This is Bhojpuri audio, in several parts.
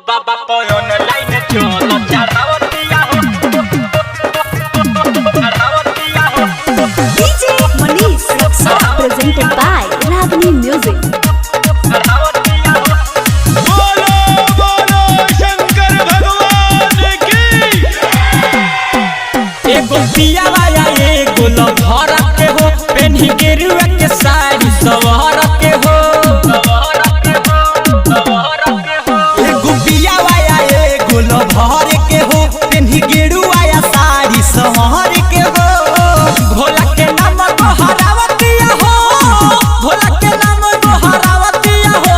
बाबा पयोन लाइन चलो चढ़ावतिया हो चढ़ावतिया हो DJ Manish Raksa presented by Ragini Music. चढ़ावतिया हो बोलो बोलो शंकर भगवान की। एगो पिया वाया एगो लभर के हो पेन्ही गेरुआ के साड़ी सवर के हो एगो पिया वाया एगो लभर के हो पेन्ही गेरुआ या साड़ी सहर के हो। भोला के नाम को हरावतिया हो भोला के नाम को हरावतिया हो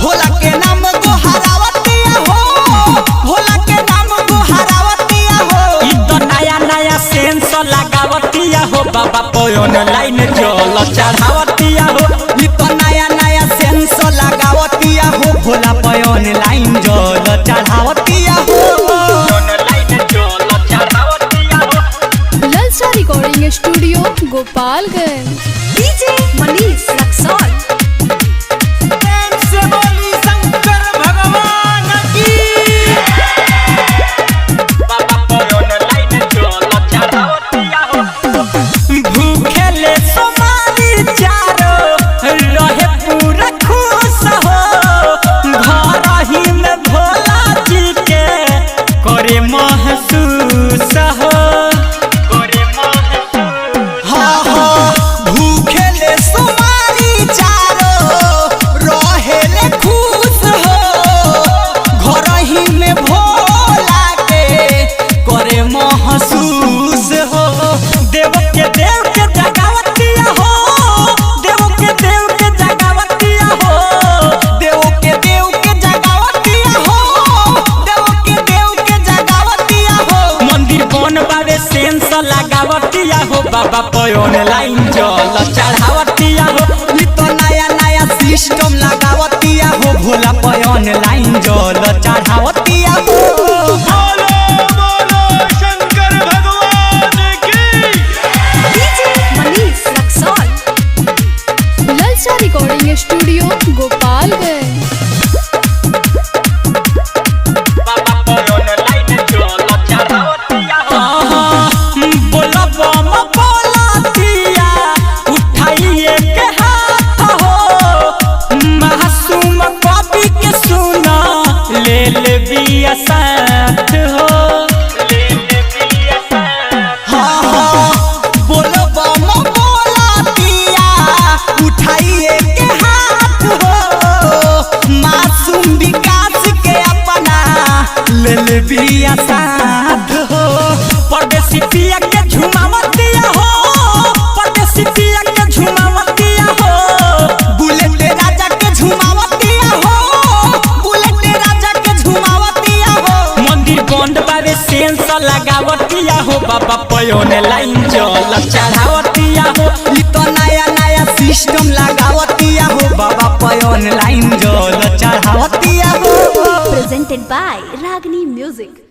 भोला के नाम को हरावतिया हो भोला के नाम को हरावतिया हो। ई तो नया नया सेंस लगावतिया हो बाबा पयोन लाइन जल चढ़ावतिया हो ई तो नया नया सेंस लगावतिया हो भोला पयोन लाइन जल चढ़ावतिया हो। पयोन लाइन जल चढ़ावतिया हो Lalsa Recording Studio, Gopalganj. DJ Manish Raksa. प्रेम से बोली शंकर भगवान की। बाबा पयोन लाइन जल चढ़ावतिया हो भूखेले सोमारी चारो रहे पूरा खुश हो घर ही में भोला जी के करे महसूस हो करे महसूस हाँ हाँ भूखेले सुमारी चारो रहेले खुश हो घर ही में भोला के करे महसूस हो। देव के जगावतिया हो देव के जगावतिया हो देव के जगावतिया हो देव के जगावतिया हो। मंदिर बन बावे सेंस लगावतिया हो बाबा पयोन लाइन जल चढ़ावतिया हो ई तो नया नया सिस्टम लगावतिया हो भोला पयोन लाइन जल चढ़ावतिया हो। बोलो बोलो शंकर भगवान की। DJ Manish Raksa. Lalsa Recording Studio, Gopalganj. बाबा पयोन लाइन जल चढ़ावतिया हो बोला बम बोलतिया उठाइए के हाथ हो मासूम कवि के सुना ले ले बिया साथ हो ले ले बिया साथ हाँ हाँ बोलो बम बोलतिया उठाइए के हाथ हो मासूम विकास के अपना ले ले बिया साथ हो। परदेसी पिया के झुमावतिया हो परदेसी पिया के झुमावतिया हो बुलेट राजा के झुमावतिया हो बुलेट राजा के झुमावतिया हो। मंदिर बंद बावे सेंस लगावतिया हो बाबा पयोन लाइन जल चढ़ावतिया हो ई तो नया नया सिस्टम लगावतिया हो बाबा पयोन लाइन जल चढ़ावतिया हो। Presented by Ragini Music.